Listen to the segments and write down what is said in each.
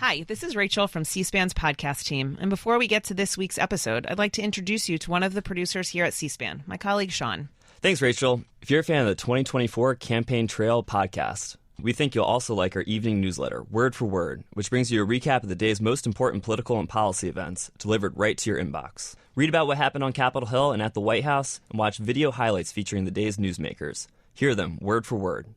Hi, this is Rachel from C-SPAN's podcast team. And before we get to this week's episode, I'd like to introduce you to one of the producers here at C-SPAN, my colleague Sean. Thanks, Rachel. If you're a fan of the 2024 Campaign Trail podcast, we think you'll also like our evening newsletter, Word for Word, which brings you a recap of the day's most important political and policy events delivered right to your inbox. Read about what happened on Capitol Hill and at the White House, and watch video highlights featuring the day's newsmakers. Hear them word for word.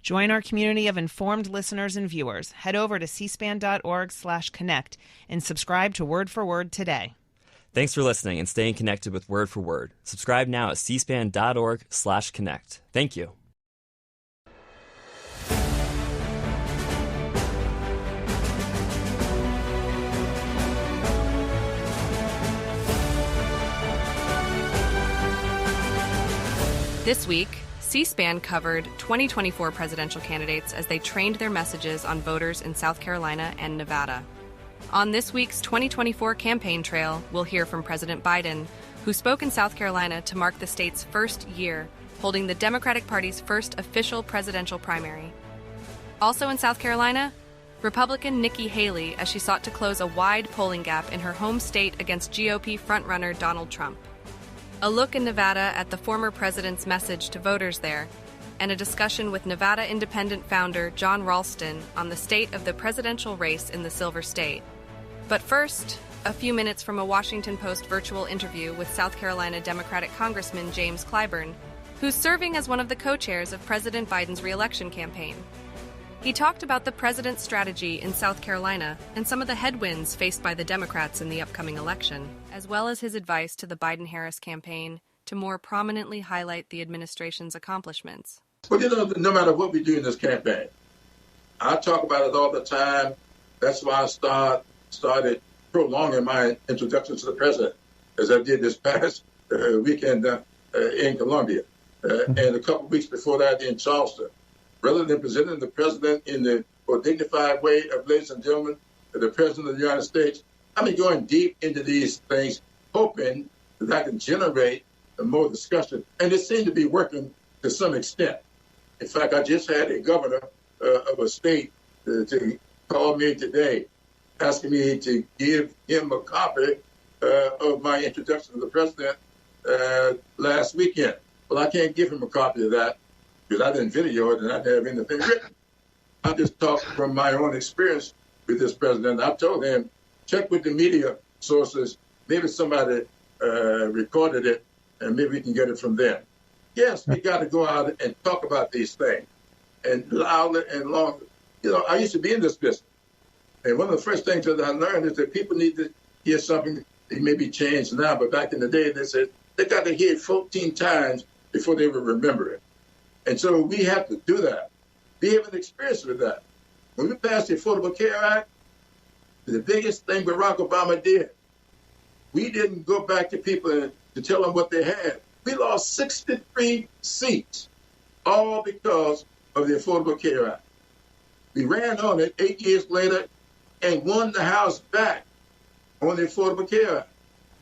Join our community of informed listeners and viewers. Head over to cspan.org/connect and subscribe to Word for Word today. Thanks for listening and staying connected with Word for Word. Subscribe now at cspan.org/connect. Thank you. This week, C-SPAN covered 2024 presidential candidates as they trained their messages on voters in South Carolina and Nevada. On this week's 2024 campaign trail, we'll hear from President Biden, who spoke in South Carolina to mark the state's first year, holding the Democratic Party's first official presidential primary. Also in South Carolina, Republican Nikki Haley as she sought to close a wide polling gap in her home state against GOP frontrunner Donald Trump. A look in Nevada at the former president's message to voters there, and a discussion with Nevada Independent founder John Ralston on the state of the presidential race in the Silver State. But first, a few minutes from a Washington Post virtual interview with South Carolina Democratic Congressman James Clyburn, who's serving as one of the co-chairs of President Biden's reelection campaign. He talked about the president's strategy in South Carolina and some of the headwinds faced by the Democrats in the upcoming election, as well as his advice to the Biden-Harris campaign to more prominently highlight the administration's accomplishments. Well, no matter what we do in this campaign, I talk about it all the time. That's why I started prolonging my introduction to the president, as I did this past weekend in Columbia, and a couple of weeks before that in Charleston. Rather than presenting the president in the more dignified way of, ladies and gentlemen, the president of the United States, I've been going deep into these things, hoping that I can generate more discussion. And it seemed to be working to some extent. In fact, I just had a governor of a state to call me today, asking me to give him a copy of my introduction to the president last weekend. Well, I can't give him a copy of that, because I didn't video it and I didn't have anything written. I just talked from my own experience with this president. I told him, check with the media sources. Maybe somebody recorded it, and maybe we can get it from them. Yes, we got to go out and talk about these things, and louder and longer. I used to be in this business, and one of the first things that I learned is that people need to hear something. It may be changed now, but back in the day, they said they got to hear it 14 times before they would remember it. And so we have to do that. We have an experience with that. When we passed the Affordable Care Act, the biggest thing Barack Obama did, we didn't go back to people to tell them what they had. We lost 63 seats, all because of the Affordable Care Act. We ran on it 8 years later and won the House back on the Affordable Care Act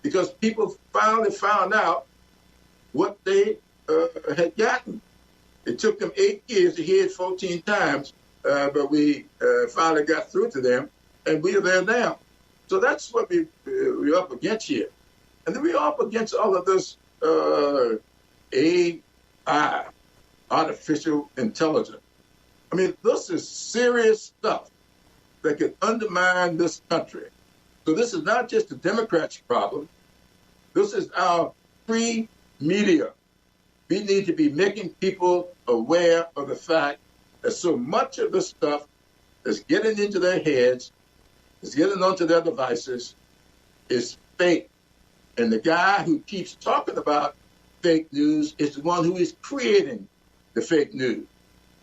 because people finally found out what they had gotten. It took them 8 years to hear it 14 times, but we finally got through to them, and we are there now. So that's what we're up against here. And then we're up against all of this AI, artificial intelligence. I mean, this is serious stuff that could undermine this country. So this is not just a Democrats' problem. This is our free media. We need to be making people aware of the fact that so much of this stuff is getting into their heads, is getting onto their devices, is fake. And the guy who keeps talking about fake news is the one who is creating the fake news.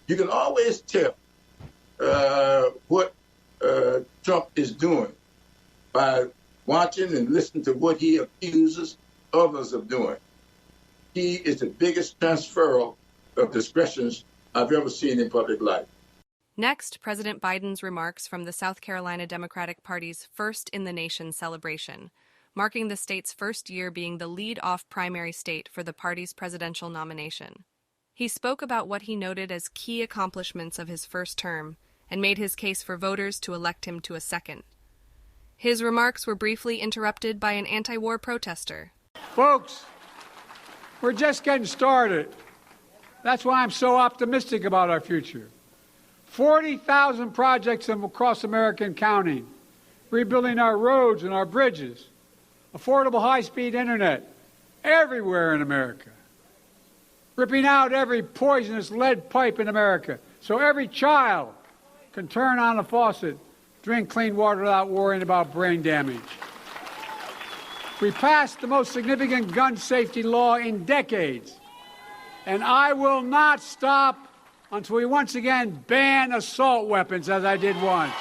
You can always tell what Trump is doing by watching and listening to what he accuses others of doing. He is the biggest transfer of discretions I've ever seen in public life. Next, President Biden's remarks from the South Carolina Democratic Party's First in the Nation celebration, marking the state's first year being the lead-off primary state for the party's presidential nomination. He spoke about what he noted as key accomplishments of his first term and made his case for voters to elect him to a second. His remarks were briefly interrupted by an anti-war protester. Folks, we're just getting started. That's why I'm so optimistic about our future. 40,000 projects across America and counting, rebuilding our roads and our bridges, affordable high-speed internet everywhere in America, ripping out every poisonous lead pipe in America so every child can turn on a faucet, drink clean water without worrying about brain damage. We passed the most significant gun safety law in decades, and I will not stop until we once again ban assault weapons, as I did once.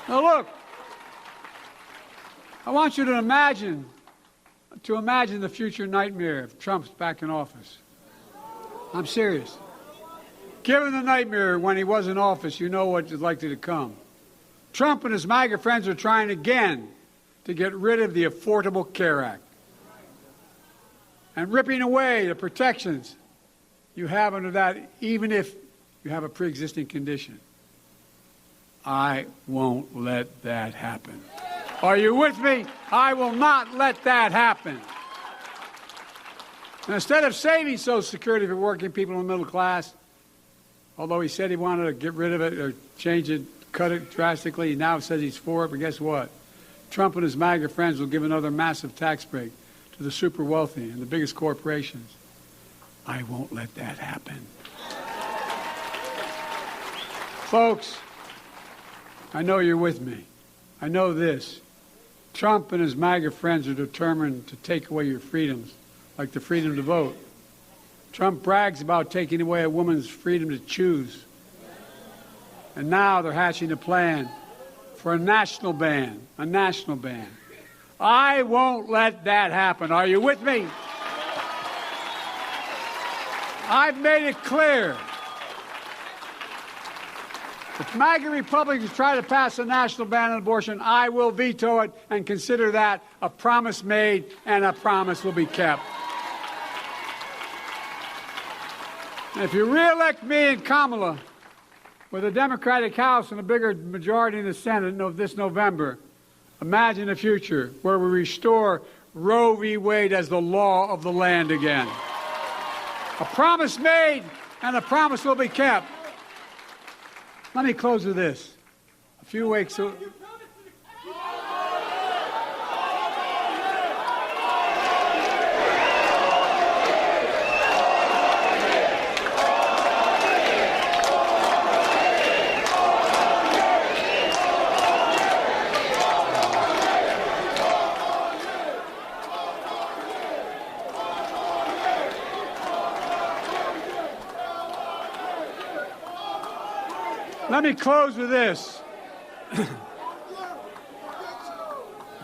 Now look, I want you to imagine the future nightmare if Trump's back in office. I'm serious. Given the nightmare when he was in office, you know what is likely to come. Trump and his MAGA friends are trying again to get rid of the Affordable Care Act and ripping away the protections you have under that, even if you have a pre-existing condition. I won't let that happen. Are you with me? I will not let that happen. And instead of saving Social Security for working people in the middle class, although he said he wanted to get rid of it or change it, cut it drastically, he now says he's for it, but guess what? Trump and his MAGA friends will give another massive tax break to the super wealthy and the biggest corporations. I won't let that happen. Folks, I know you're with me. I know this. Trump and his MAGA friends are determined to take away your freedoms, like the freedom to vote. Trump brags about taking away a woman's freedom to choose. And now they're hatching a plan for a national ban, I won't let that happen. Are you with me? I've made it clear. If MAGA Republicans try to pass a national ban on abortion, I will veto it and consider that a promise made and a promise will be kept. And if you reelect me and Kamala with a Democratic House and a bigger majority in the Senate this November, imagine a future where we restore Roe v. Wade as the law of the land again. A promise made and a promise will be kept. Let me close with this. A few weeks ago. Let me close with this. A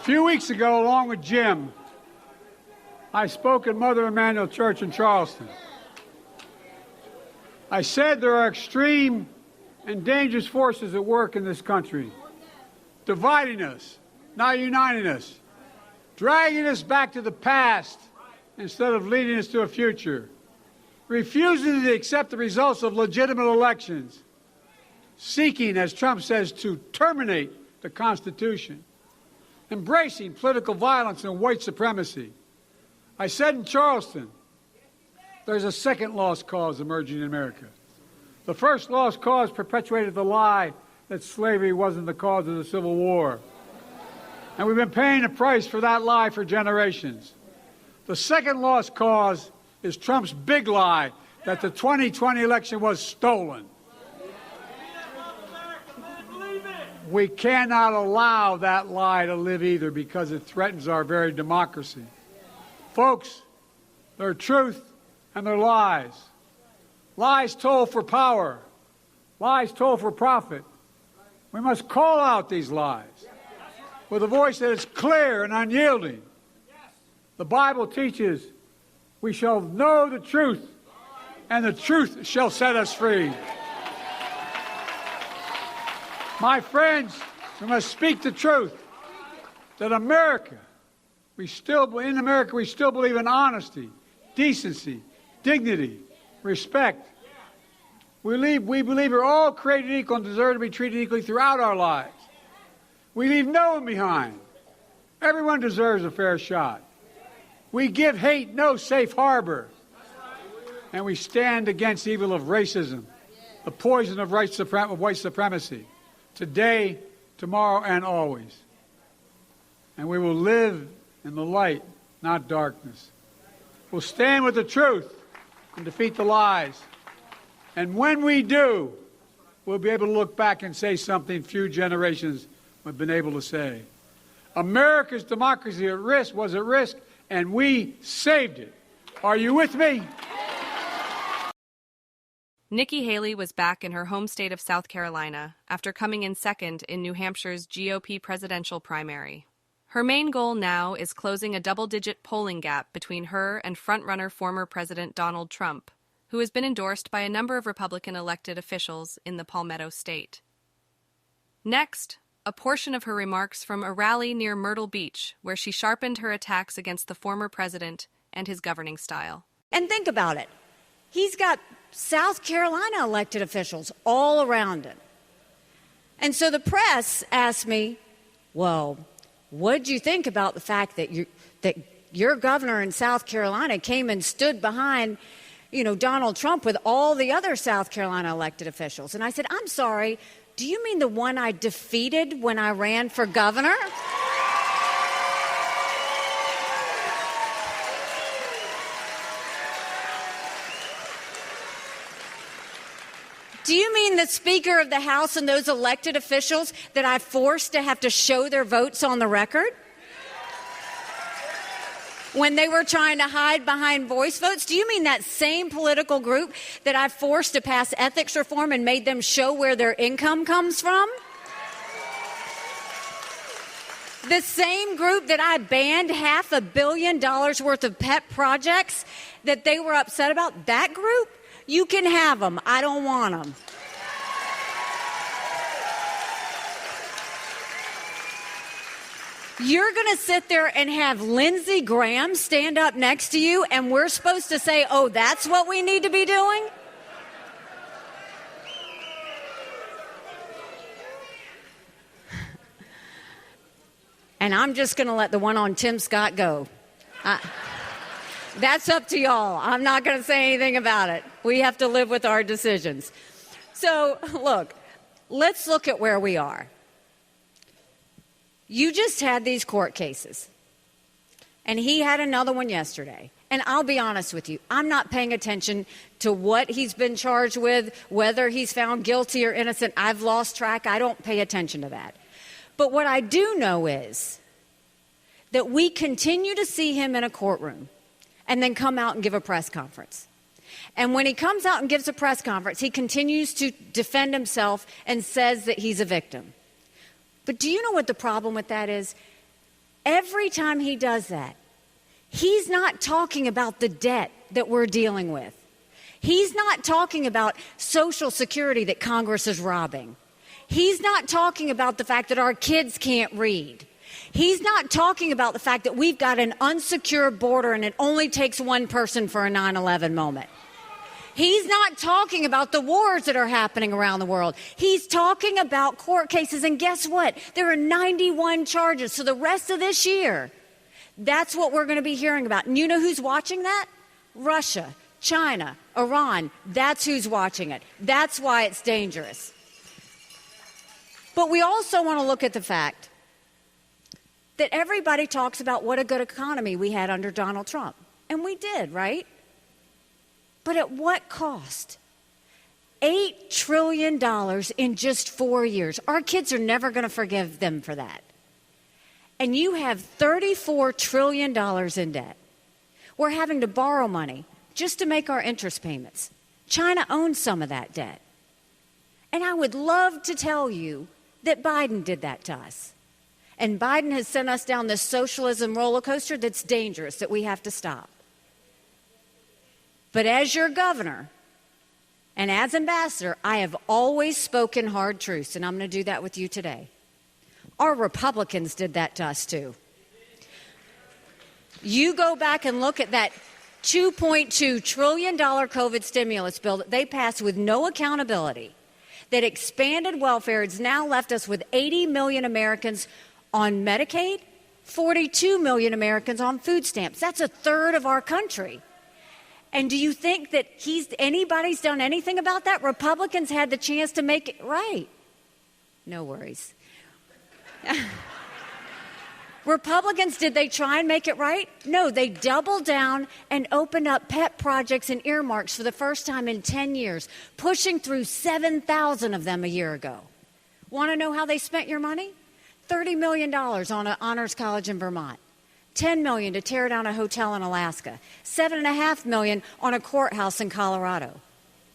few weeks ago, along with Jim, I spoke at Mother Emanuel Church in Charleston. I said there are extreme and dangerous forces at work in this country, dividing us, not uniting us, dragging us back to the past instead of leading us to a future, refusing to accept the results of legitimate elections, seeking, as Trump says, to terminate the Constitution, embracing political violence and white supremacy. I said in Charleston, there's a second lost cause emerging in America. The first lost cause perpetuated the lie that slavery wasn't the cause of the Civil War. And we've been paying a price for that lie for generations. The second lost cause is Trump's big lie that the 2020 election was stolen. We cannot allow that lie to live either because it threatens our very democracy. Folks, there are truth and there are lies. Lies told for power. Lies told for profit. We must call out these lies with a voice that is clear and unyielding. The Bible teaches we shall know the truth and the truth shall set us free. My friends, we must speak the truth that in America we still believe in honesty, decency, dignity, respect. We believe we're all created equal and deserve to be treated equally throughout our lives. We leave no one behind. Everyone deserves a fair shot. We give hate no safe harbor. And we stand against the evil of racism, the poison of white supremacy, today, tomorrow, and always. And we will live in the light, not darkness. We'll stand with the truth and defeat the lies. And when we do, we'll be able to look back and say something few generations have been able to say. America's democracy was at risk, and we saved it. Are you with me? Nikki Haley was back in her home state of South Carolina after coming in second in New Hampshire's GOP presidential primary. Her main goal now is closing a double-digit polling gap between her and frontrunner former President Donald Trump, who has been endorsed by a number of Republican elected officials in the Palmetto State. Next, a portion of her remarks from a rally near Myrtle Beach, where she sharpened her attacks against the former president and his governing style. And think about it. He's got South Carolina elected officials all around him. And so the press asked me, well, what did you think about the fact that your governor in South Carolina came and stood behind, Donald Trump with all the other South Carolina elected officials? And I said, I'm sorry, do you mean the one I defeated when I ran for governor? Do you mean the Speaker of the House and those elected officials that I forced to have to show their votes on the record? When they were trying to hide behind voice votes? Do you mean that same political group that I forced to pass ethics reform and made them show where their income comes from? The same group that I banned $500 million worth of pet projects that they were upset about? That group? You can have them. I don't want them. You're going to sit there and have Lindsey Graham stand up next to you, and we're supposed to say, oh, that's what we need to be doing? And I'm just going to let the one on Tim Scott go. That's up to y'all. I'm not going to say anything about it. We have to live with our decisions. So, look, let's look at where we are. You just had these court cases, and he had another one yesterday. And I'll be honest with you, I'm not paying attention to what he's been charged with, whether he's found guilty or innocent. I've lost track. I don't pay attention to that. But what I do know is that we continue to see him in a courtroom and then come out and give a press conference. And when he comes out and gives a press conference, he continues to defend himself and says that he's a victim. But do you know what the problem with that is? Every time he does that, he's not talking about the debt that we're dealing with. He's not talking about Social Security that Congress is robbing. He's not talking about the fact that our kids can't read. He's not talking about the fact that we've got an unsecured border and it only takes one person for a 9/11 moment. He's not talking about the wars that are happening around the world. He's talking about court cases. And guess what? There are 91 charges. So the rest of this year, that's what we're going to be hearing about. And you know who's watching that? Russia, China, Iran. That's who's watching it. That's why it's dangerous. But we also want to look at the fact that everybody talks about what a good economy we had under Donald Trump. And we did, right? But at what cost? $8 trillion in just 4 years. Our kids are never going to forgive them for that. And you have $34 trillion in debt. We're having to borrow money just to make our interest payments. China owns some of that debt. And I would love to tell you that Biden did that to us. And Biden has sent us down this socialism roller coaster that's dangerous, that we have to stop. But as your governor and as ambassador, I have always spoken hard truths, and I'm going to do that with you today. Our Republicans did that to us too. You go back and look at that $2.2 trillion COVID stimulus bill that they passed with no accountability, that expanded welfare, has now left us with 80 million Americans on Medicaid, 42 million Americans on food stamps. That's a third of our country. And do you think that anybody's done anything about that? Republicans had the chance to make it right. No worries. Republicans, did they try and make it right? No, they doubled down and opened up pet projects and earmarks for the first time in 10 years, pushing through 7,000 of them a year ago. Want to know how they spent your money? $30 million on an honors college in Vermont, $10 million to tear down a hotel in Alaska, $7.5 million on a courthouse in Colorado.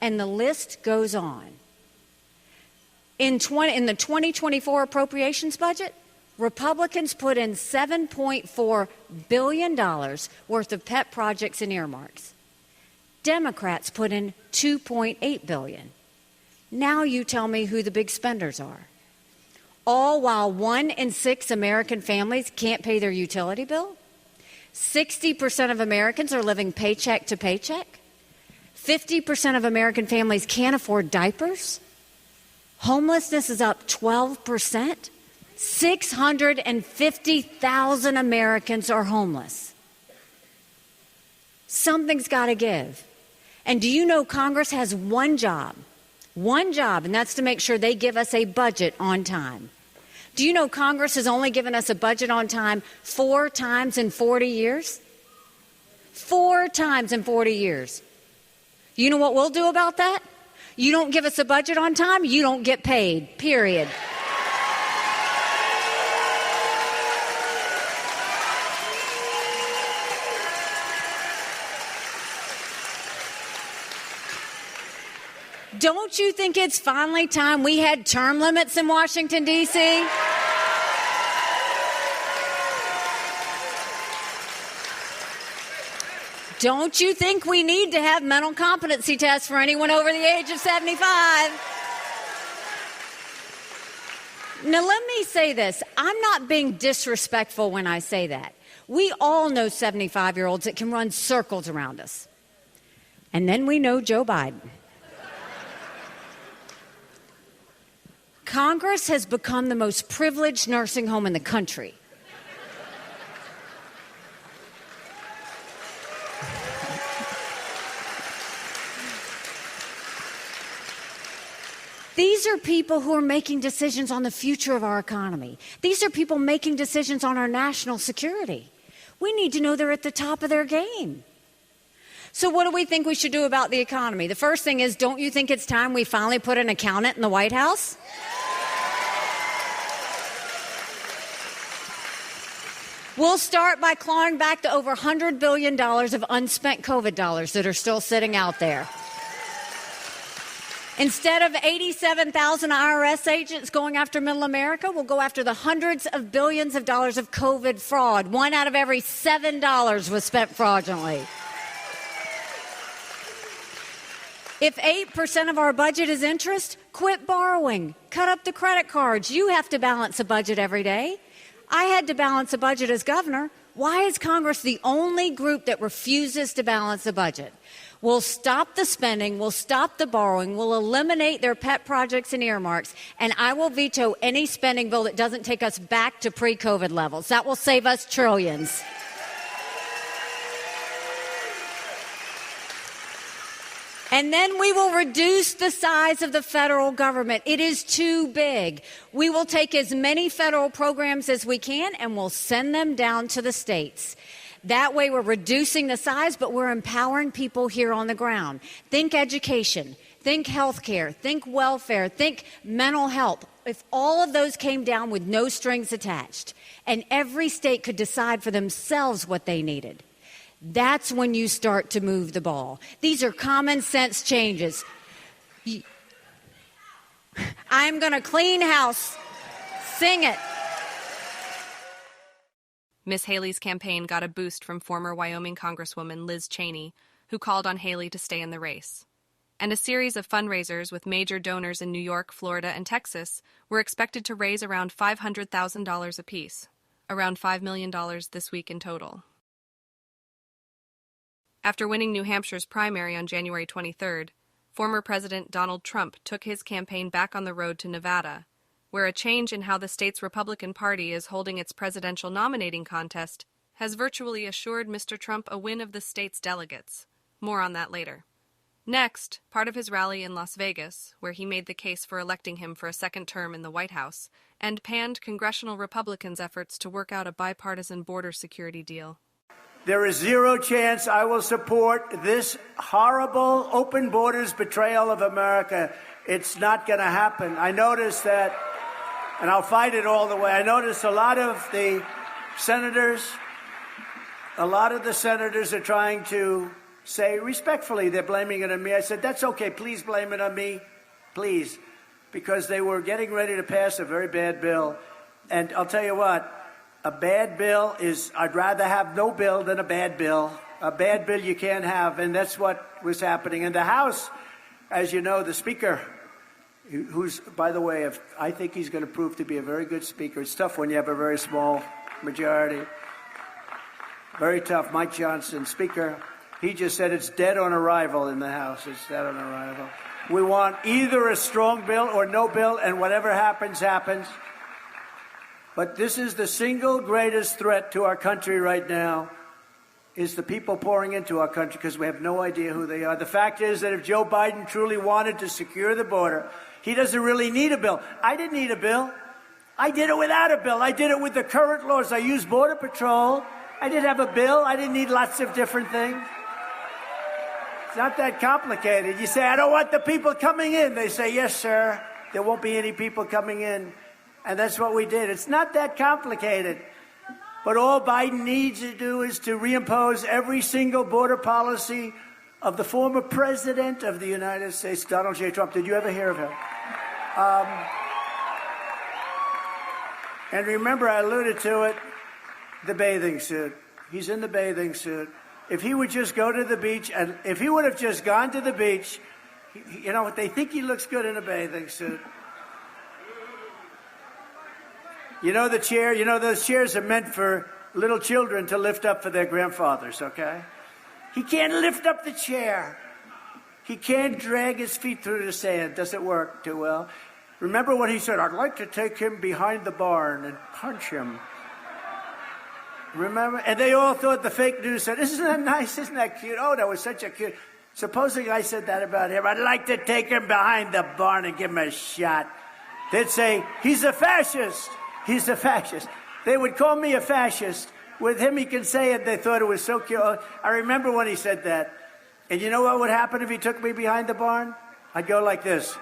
And the list goes on. In the 2024 appropriations budget, Republicans put in $7.4 billion worth of pet projects and earmarks. Democrats put in $2.8 billion. Now you tell me who the big spenders are. All while 1 in 6 American families can't pay their utility bill. 60% of Americans are living paycheck to paycheck. 50% of American families can't afford diapers. Homelessness is up 12%. 650,000 Americans are homeless. Something's got to give. And do you know Congress has one job, and that's to make sure they give us a budget on time. Do you know Congress has only given us a budget on time 4 times in 40 years? 4 times in 40 years. You know what we'll do about that? You don't give us a budget on time, you don't get paid, period. Don't you think it's finally time we had term limits in Washington, D.C.? Don't you think we need to have mental competency tests for anyone over the age of 75? Now, let me say this. I'm not being disrespectful when I say that. We all know 75-year-olds that can run circles around us. And then we know Joe Biden. Congress has become the most privileged nursing home in the country. These are people who are making decisions on the future of our economy. These are people making decisions on our national security. We need to know they're at the top of their game. So what do we think we should do about the economy? The first thing is, don't you think it's time we finally put an accountant in the White House? We'll start by clawing back the over $100 billion of unspent COVID dollars that are still sitting out there. Instead of 87,000 IRS agents going after middle America, we'll go after the hundreds of billions of dollars of COVID fraud. 1 out of every $7 was spent fraudulently. If 8% of our budget is interest, quit borrowing. Cut up the credit cards. You have to balance a budget every day. I had to balance a budget as governor. Why is Congress the only group that refuses to balance a budget? We'll stop the spending, we'll stop the borrowing, we'll eliminate their pet projects and earmarks, and I will veto any spending bill that doesn't take us back to pre-COVID levels. That will save us trillions. And then we will reduce the size of the federal government. It is too big. We will take as many federal programs as we can and we'll send them down to the states. That way we're reducing the size, but we're empowering people here on the ground. Think education, think healthcare, think welfare, think mental health. If all of those came down with no strings attached and every state could decide for themselves what they needed, that's when you start to move the ball. These are common sense changes. I'm going to clean house. Sing it. Miss Haley's campaign got a boost from former Wyoming Congresswoman Liz Cheney, who called on Haley to stay in the race. And a series of fundraisers with major donors in New York, Florida, and Texas were expected to raise around $500,000 apiece, around $5 million this week in total. After winning New Hampshire's primary on January 23rd, former President Donald Trump took his campaign back on the road to Nevada, where a change in how the state's Republican Party is holding its presidential nominating contest has virtually assured Mr. Trump a win of the state's delegates. More on that later. Next, part of his rally in Las Vegas, where he made the case for electing him for a second term in the White House, and panned congressional Republicans' efforts to work out a bipartisan border security deal. There is zero chance I will support this horrible open borders betrayal of America. It's not going to happen. I noticed that, and I'll fight it all the way. I noticed a lot of the senators are trying to say respectfully they're blaming it on me. I said, that's okay. Please blame it on me. Please. Because they were getting ready to pass a very bad bill. And I'll tell you what, a bad bill is, I'd rather have no bill than a bad bill. A bad bill you can't have, and that's what was happening. In the House, as you know, the Speaker, who's, by the way, I think he's going to prove to be a very good Speaker. It's tough when you have a very small majority. Very tough. Mike Johnson, Speaker, he just said it's dead on arrival in the House. It's dead on arrival. We want either a strong bill or no bill, and whatever happens, happens. But this is the single greatest threat to our country right now, is the people pouring into our country because we have no idea who they are. The fact is that if Joe Biden truly wanted to secure the border, he doesn't really need a bill. I didn't need a bill. I did it without a bill. I did it with the current laws. I used Border Patrol. I didn't have a bill. I didn't need lots of different things. It's not that complicated. You say, I don't want the people coming in. They say, yes, sir. There won't be any people coming in. And that's what we did. It's not that complicated. But all Biden needs to do is to reimpose every single border policy of the former president of the United States, Donald J. Trump. Did you ever hear of him? And remember, I alluded to it, the bathing suit. He's in the bathing suit. If he would just go to the beach, and if he would have just gone to the beach, you know, they think he looks good in a bathing suit. You know the chair, you know those chairs are meant for little children to lift up for their grandfathers, okay? He can't lift up the chair. He can't drag his feet through the sand. Doesn't work too well. Remember what he said, I'd like to take him behind the barn and punch him. Remember? And they all thought, the fake news said, isn't that nice? Isn't that cute? Oh, that was such a cute. Supposing I said that about him, I'd like to take him behind the barn and give him a shot. They'd say, he's a fascist. He's a fascist. They would call me a fascist. With him, he can say it. They thought it was so cute. I remember when he said that. And you know what would happen if he took me behind the barn? I'd go like this.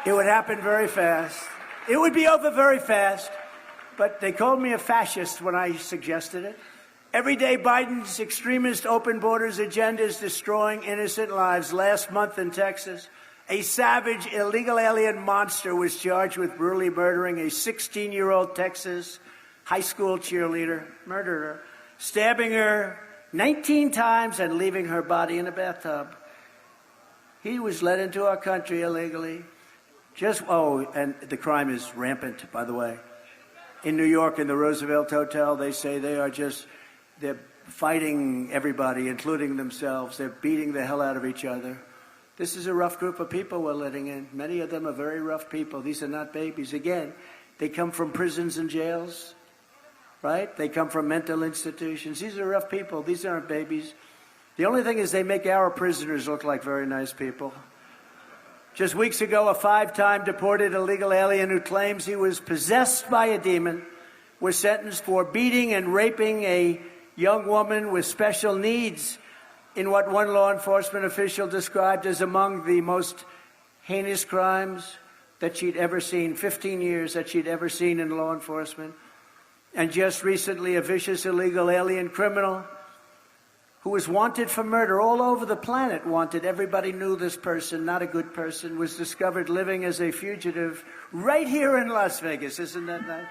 It would happen very fast. It would be over very fast. But they called me a fascist when I suggested it. Every day, Biden's extremist open borders agenda is destroying innocent lives. Last month in Texas, a savage illegal alien monster was charged with brutally murdering a 16-year-old Texas high school cheerleader, murdered her, stabbing her 19 times and leaving her body in a bathtub. He was let into our country illegally. And the crime is rampant, by the way. In New York, in the Roosevelt Hotel, they say they're fighting everybody, including themselves. They're beating the hell out of each other. This is a rough group of people we're letting in. Many of them are very rough people. These are not babies. Again, they come from prisons and jails, right? They come from mental institutions. These are rough people. These aren't babies. The only thing is they make our prisoners look like very nice people. Just weeks ago, a 5-time deported illegal alien who claims he was possessed by a demon was sentenced for beating and raping a young woman with special needs in what one law enforcement official described as among the most heinous crimes that she'd ever seen, 15 years that she'd ever seen in law enforcement. And just recently, a vicious illegal alien criminal who was wanted for murder all over the planet, wanted. Everybody knew this person, not a good person, was discovered living as a fugitive right here in Las Vegas. Isn't that nice?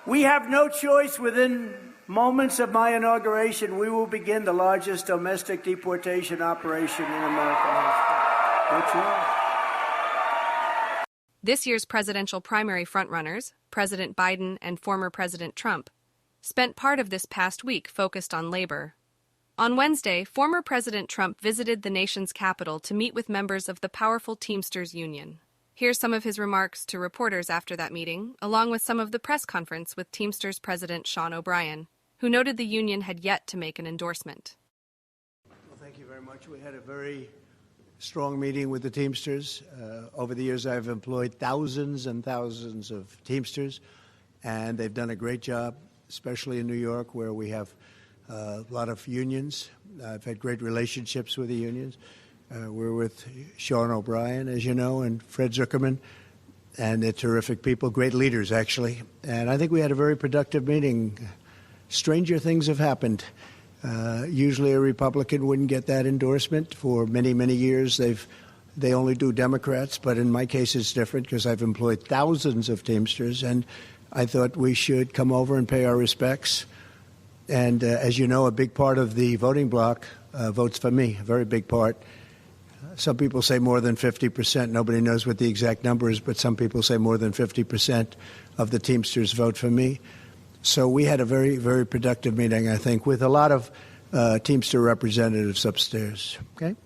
We have no choice. Within moments of my inauguration, we will begin the largest domestic deportation operation in American history. No choice. This year's presidential primary frontrunners, President Biden and former President Trump, spent part of this past week focused on labor. On Wednesday, former President Trump visited the nation's capital to meet with members of the powerful Teamsters Union. Here's some of his remarks to reporters after that meeting, along with some of the press conference with Teamsters President Sean O'Brien, who noted the union had yet to make an endorsement. Well, thank you very much. We had a very strong meeting with the Teamsters. Over the years, I've employed thousands and thousands of Teamsters, and they've done a great job, especially in New York, where we have a lot of unions. I've had great relationships with the unions. We're with Sean O'Brien, as you know, and Fred Zuckerman, and they're terrific people, great leaders, actually. And I think we had a very productive meeting. Stranger things have happened. Usually a Republican wouldn't get that endorsement. For many, many years, they only do Democrats, but in my case it's different because I've employed thousands of Teamsters, and I thought we should come over and pay our respects. And as you know, a big part of the voting bloc votes for me, a very big part. Some people say more than 50%. Nobody knows what the exact number is, but some people say more than 50% of the Teamsters vote for me. So we had a very, very productive meeting, I think, with a lot of Teamster representatives upstairs. Okay?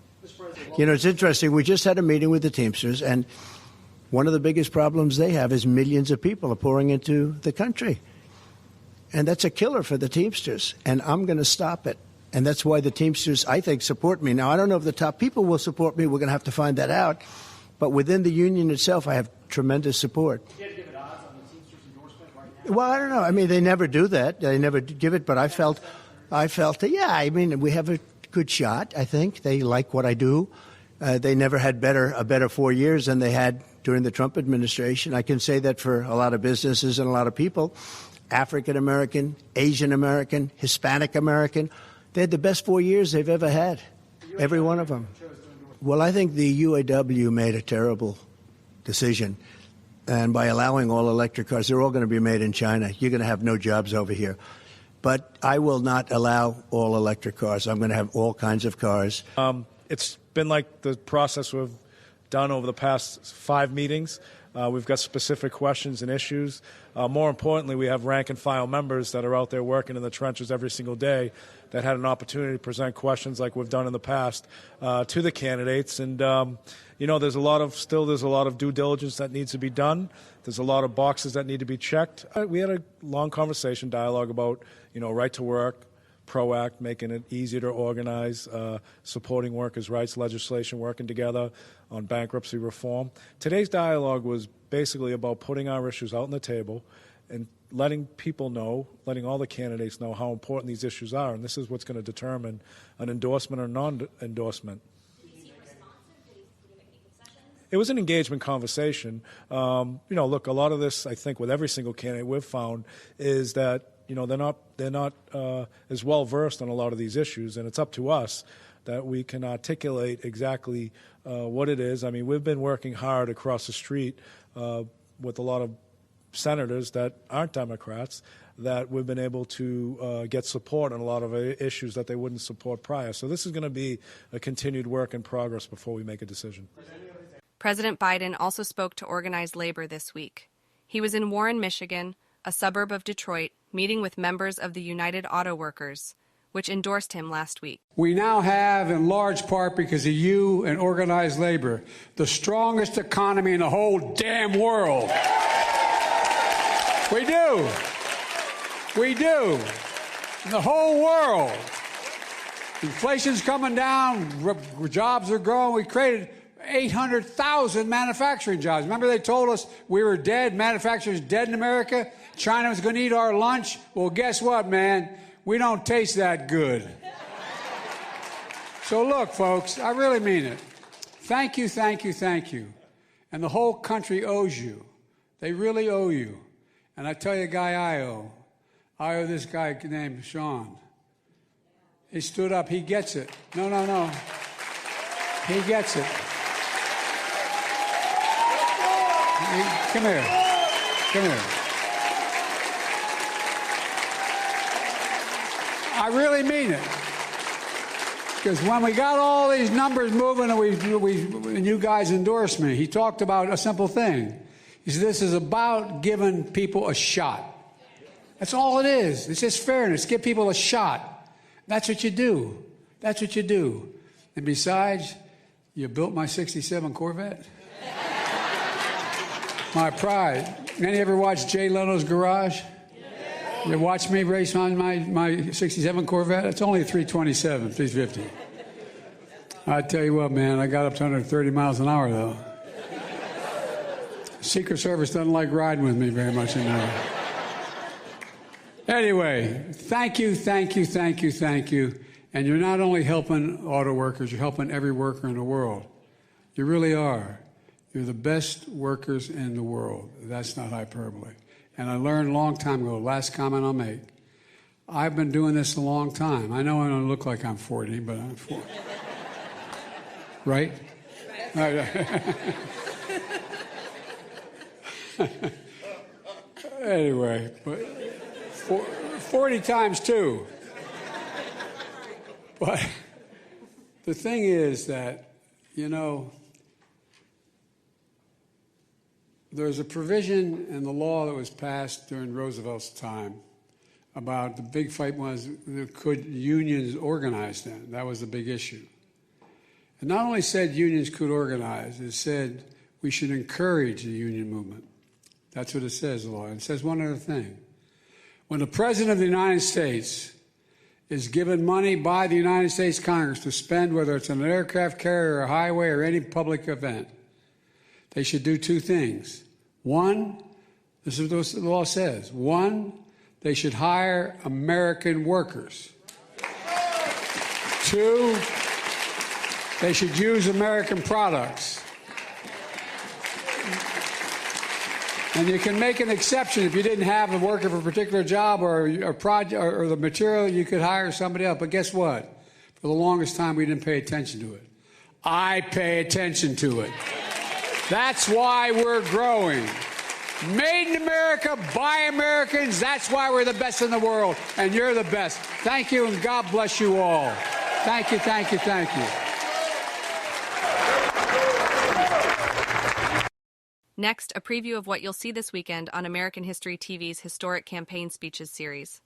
You know, it's interesting. We just had a meeting with the Teamsters, and one of the biggest problems they have is millions of people are pouring into the country. And that's a killer for the Teamsters, and I'm going to stop it. And that's why the Teamsters, I think, support me. Now, I don't know if the top people will support me. We're going to have to find that out. But within the union itself, I have tremendous support. Well, I don't know. I mean, they never do that. They never give it. But I felt that, yeah, I mean, we have a good shot, I think. They like what I do. They never had a better 4 years than they had during the Trump administration. I can say that for a lot of businesses and a lot of people, African-American, Asian-American, Hispanic-American, they had the best 4 years they've ever had, every one of them. Well, I think the UAW made a terrible decision. And by allowing all electric cars, they're all going to be made in China. You're going to have no jobs over here. But I will not allow all electric cars. I'm going to have all kinds of cars. It's been like the process we've done over the past 5 meetings. We've got specific questions and issues. More importantly, we have rank and file members that are out there working in the trenches every single day that had an opportunity to present questions like we've done in the past to the candidates. And, you know, there's a lot of due diligence that needs to be done. There's a lot of boxes that need to be checked. We had a long conversation, dialogue about, you know, right to work, PRO Act, making it easier to organize, supporting workers' rights legislation, working together on bankruptcy reform. Today's dialogue was basically about putting our issues out on the table and letting people know, letting all the candidates know how important these issues are. And this is what's going to determine an endorsement or non-endorsement. It was an engagement conversation. You know, look, a lot of this, I think, with every single candidate we've found is that, you know, they're not as well versed on a lot of these issues, and it's up to us that we can articulate exactly what it is. I mean, we've been working hard across the street with a lot of senators that aren't Democrats, that we've been able to get support on a lot of issues that they wouldn't support prior. So this is going to be a continued work in progress before we make a decision. President Biden also spoke to organized labor this week. He was in Warren, Michigan, a suburb of Detroit, meeting with members of the United Auto Workers, which endorsed him last week. We now have, in large part because of you and organized labor, the strongest economy in the whole damn world. We do. We do. In the whole world. Inflation's coming down. Jobs are growing. We created 800,000 manufacturing jobs. Remember they told us we were dead, manufacturers dead in America? China was going to eat our lunch? Well, guess what, man? We don't taste that good. So look, folks, I really mean it. Thank you, thank you, thank you. And the whole country owes you. They really owe you. And I tell you a guy I owe this guy named Sean. He stood up. He gets it. No. He gets it. Come here. I really mean it. Because when we got all these numbers moving and you guys endorsed me, he talked about a simple thing. He said, this is about giving people a shot. That's all it is. It's just fairness. Give people a shot. That's what you do. That's what you do. And besides, you built my 67 Corvette. My pride. Any ever watch Jay Leno's Garage? You watch me race on my 67 Corvette? It's only a 327, 350. I tell you what, man, I got up to 130 miles an hour, though. Secret Service doesn't like riding with me very much anymore. Anyway, thank you. And you're not only helping auto workers, you're helping every worker in the world. You really are. You're the best workers in the world. That's not hyperbole. And I learned a long time ago, last comment I'll make, I've been doing this a long time. I know I don't look like I'm 40, but I'm 40. Right? Anyway, but 40 times 2. But the thing is that, you know, there's a provision in the law that was passed during Roosevelt's time about the big fight was, could unions organize then? That was the big issue. It not only said unions could organize, it said we should encourage the union movement. That's what it says, the law. And it says one other thing. When the President of the United States is given money by the United States Congress to spend, whether it's on an aircraft carrier, a highway, or any public event, they should do two things. One, this is what the law says. One, they should hire American workers. Two, they should use American products. And you can make an exception if you didn't have a worker for a particular job or a project or the material, you could hire somebody else. But guess what? For the longest time, we didn't pay attention to it. I pay attention to it. That's why we're growing. Made in America by Americans. That's why we're the best in the world. And you're the best. Thank you, and God bless you all. Thank you. Next, a preview of what you'll see this weekend on American History TV's Historic Campaign Speeches series.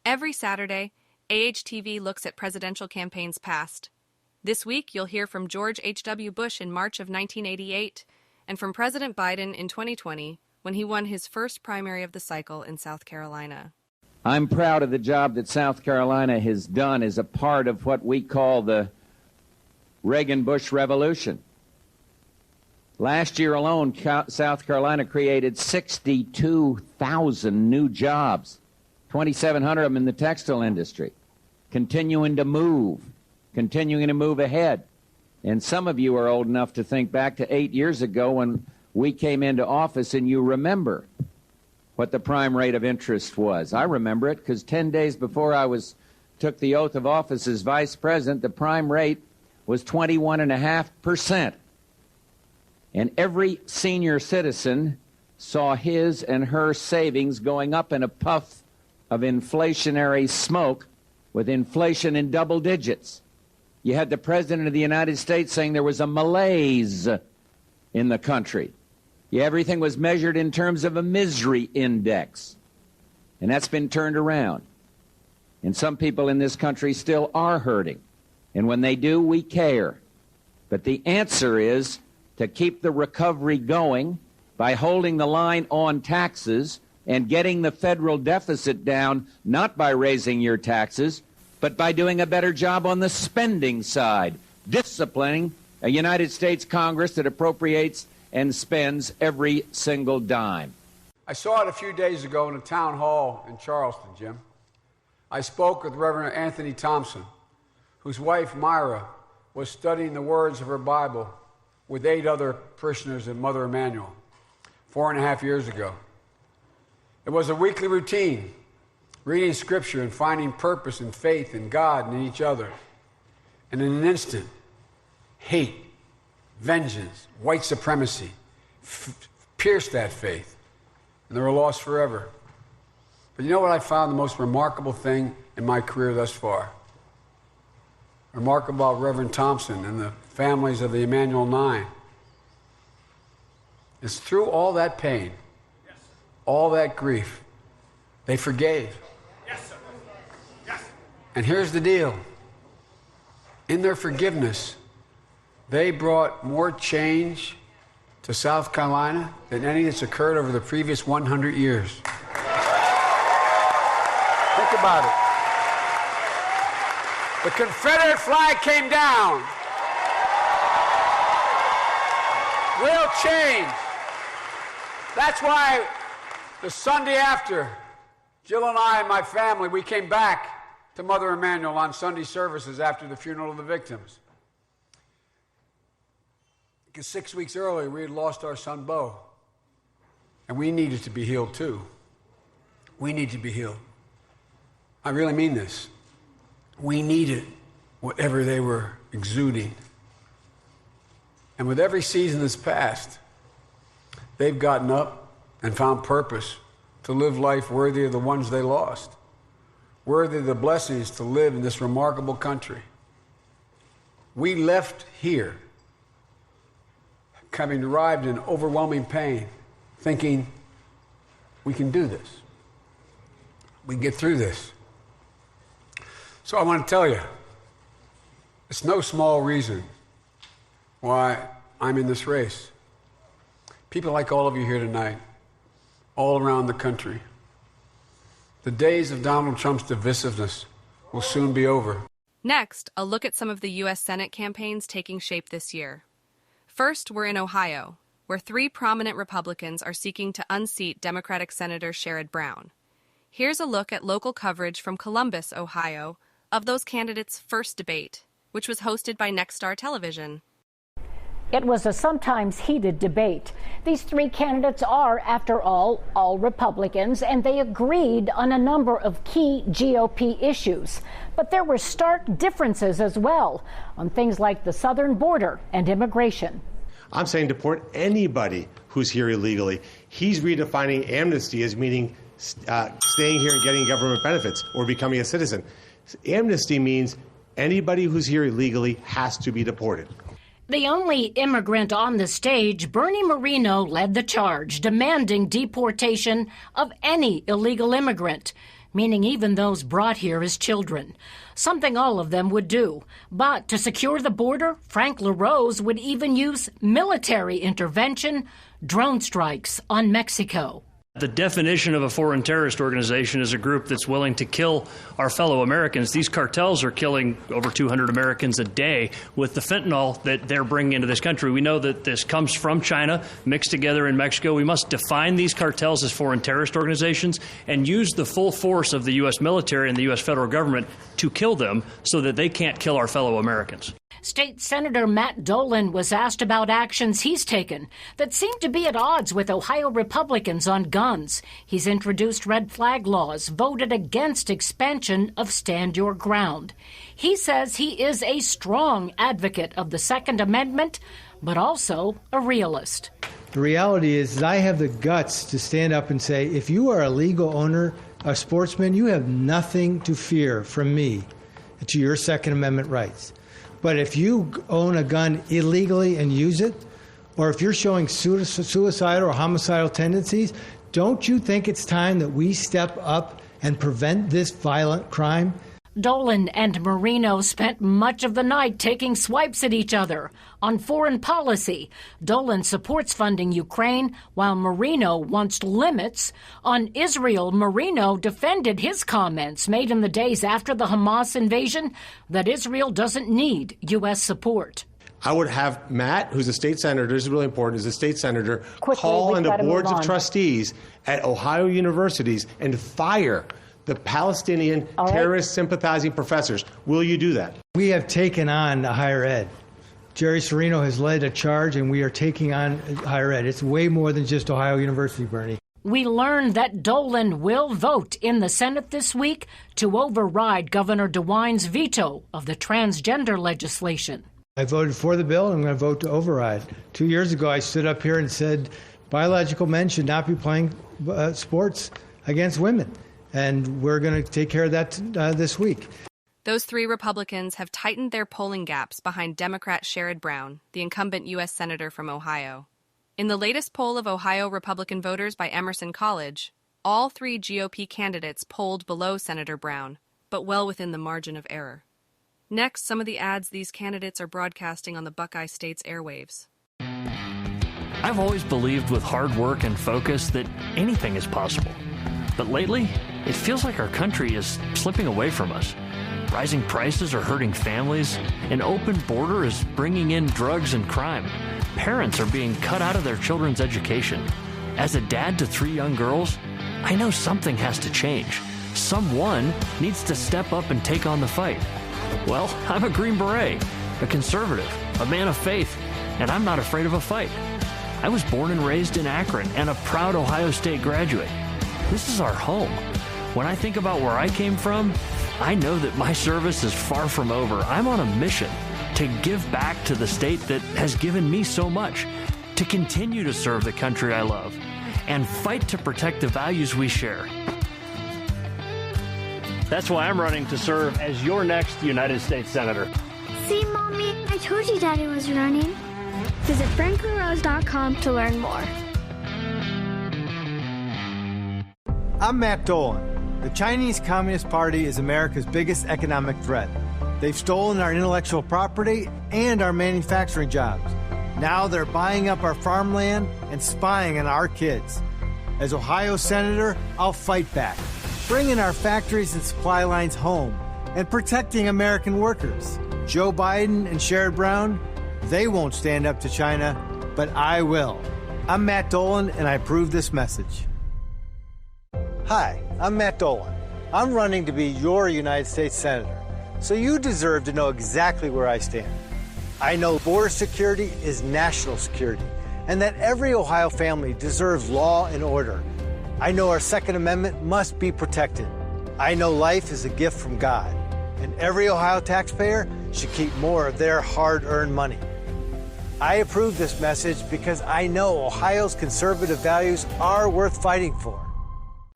Every Saturday, AHTV looks at presidential campaigns past. This week, you'll hear from George H.W. Bush in March of 1988 and from President Biden in 2020 when he won his first primary of the cycle in South Carolina. I'm proud of the job that South Carolina has done as a part of what we call the Reagan-Bush Revolution. Last year alone, South Carolina created 62,000 new jobs, 2,700 of them in the textile industry, continuing to move ahead. And some of you are old enough to think back to 8 years ago when we came into office, and you remember what the prime rate of interest was. I remember it because 10 days before I took the oath of office as vice president, the prime rate was 21.5%. And every senior citizen saw his and her savings going up in a puff of inflationary smoke with inflation in double digits. You had the President of the United States saying there was a malaise in the country. Everything was measured in terms of a misery index. And that's been turned around. And some people in this country still are hurting. And when they do, we care. But the answer is to keep the recovery going by holding the line on taxes and getting the federal deficit down, not by raising your taxes, but by doing a better job on the spending side, disciplining a United States Congress that appropriates and spends every single dime. I saw it a few days ago in a town hall in Charleston, Jim. I spoke with Reverend Anthony Thompson, whose wife, Myra, was studying the words of her Bible with 8 other parishioners in Mother Emanuel 4.5 years ago. It was a weekly routine, reading Scripture and finding purpose and faith in God and in each other. And in an instant, hate, vengeance, white supremacy pierced that faith, and they were lost forever. But you know what I found the most remarkable thing in my career thus far? Remarkable about Reverend Thompson and the families of the Emanuel 9. is through all that pain, all that grief, they forgave. Yes, sir. Yes. And here's the deal. In their forgiveness, they brought more change to South Carolina than any that's occurred over the previous 100 years. Think about it. The Confederate flag came down. Real change. That's why the Sunday after, Jill and I and my family, we came back to Mother Emanuel on Sunday services after the funeral of the victims. Because 6 weeks earlier, we had lost our son, Bo. And we needed to be healed, too. We need to be healed. I really mean this. We needed whatever they were exuding. And with every season that's passed, they've gotten up and found purpose to live life worthy of the ones they lost, worthy of the blessings to live in this remarkable country. We left here, having arrived in overwhelming pain, thinking we can do this. We can get through this. So I want to tell you, it's no small reason why I'm in this race. People like all of you here tonight, all around the country. The days of Donald Trump's divisiveness will soon be over. Next, a look at some of the U.S. Senate campaigns taking shape this year. First, we're in Ohio, where 3 prominent Republicans are seeking to unseat Democratic Senator Sherrod Brown. Here's a look at local coverage from Columbus, Ohio, of those candidates' first debate, which was hosted by Nexstar Television. It was a sometimes heated debate. These 3 candidates are, after all Republicans, and they agreed on a number of key GOP issues. But there were stark differences as well on things like the southern border and immigration. I'm saying deport anybody who's here illegally. He's redefining amnesty as meaning staying here and getting government benefits or becoming a citizen. Amnesty means anybody who's here illegally has to be deported. The only immigrant on the stage, Bernie Moreno led the charge, demanding deportation of any illegal immigrant, meaning even those brought here as children, something all of them would do. But to secure the border, Frank LaRose would even use military intervention, drone strikes on Mexico. The definition of a foreign terrorist organization is a group that's willing to kill our fellow Americans. These cartels are killing over 200 Americans a day with the fentanyl that they're bringing into this country. We know that this comes from China, mixed together in Mexico. We must define these cartels as foreign terrorist organizations and use the full force of the U.S. military and the U.S. federal government to kill them so that they can't kill our fellow Americans. State Senator Matt Dolan was asked about actions he's taken that seem to be at odds with Ohio Republicans on guns. He's introduced red flag laws, voted against expansion of Stand Your Ground. He says he is a strong advocate of the Second Amendment, but also a realist. The reality is I have the guts to stand up and say, if you are a legal owner, a sportsman, you have nothing to fear from me to your Second Amendment rights. But if you own a gun illegally and use it, or if you're showing suicidal or homicidal tendencies, don't you think it's time that we step up and prevent this violent crime? Dolan and Moreno spent much of the night taking swipes at each other. On foreign policy, Dolan supports funding Ukraine, while Moreno wants limits. On Israel, Moreno defended his comments made in the days after the Hamas invasion that Israel doesn't need U.S. support. I would have Matt, who's a state senator, this is really important, is a state senator, call on the boards of trustees at Ohio universities and fire the Palestinian terrorist sympathizing professors. Will you do that? We have taken on higher ed. Jerry Serino has led a charge, and we are taking on higher ed. It's way more than just Ohio University, Bernie. We learned that Dolan will vote in the Senate this week to override Governor DeWine's veto of the transgender legislation. I voted for the bill, and I'm going to vote to override. 2 years ago, I stood up here and said biological men should not be playing sports against women. And we're going to take care of that this week. Those 3 Republicans have tightened their polling gaps behind Democrat Sherrod Brown, the incumbent U.S. Senator from Ohio. In the latest poll of Ohio Republican voters by Emerson College, all 3 GOP candidates polled below Senator Brown, but well within the margin of error. Next, some of the ads these candidates are broadcasting on the Buckeye State's airwaves. I've always believed with hard work and focus that anything is possible. But lately, it feels like our country is slipping away from us. Rising prices are hurting families. An open border is bringing in drugs and crime. Parents are being cut out of their children's education. As a dad to 3 young girls, I know something has to change. Someone needs to step up and take on the fight. Well, I'm a Green Beret, a conservative, a man of faith, and I'm not afraid of a fight. I was born and raised in Akron and a proud Ohio State graduate. This is our home. When I think about where I came from, I know that my service is far from over. I'm on a mission to give back to the state that has given me so much, to continue to serve the country I love, and fight to protect the values we share. That's why I'm running to serve as your next United States Senator. See, Mommy, I told you Daddy was running. Visit franklinrose.com to learn more. I'm Matt Dolan. The Chinese Communist Party is America's biggest economic threat. They've stolen our intellectual property and our manufacturing jobs. Now they're buying up our farmland and spying on our kids. As Ohio Senator, I'll fight back, bringing our factories and supply lines home and protecting American workers. Joe Biden and Sherrod Brown, they won't stand up to China, but I will. I'm Matt Dolan, and I approve this message. Hi, I'm Matt Dolan. I'm running to be your United States Senator, so you deserve to know exactly where I stand. I know border security is national security, and that every Ohio family deserves law and order. I know our Second Amendment must be protected. I know life is a gift from God, and every Ohio taxpayer should keep more of their hard-earned money. I approve this message because I know Ohio's conservative values are worth fighting for.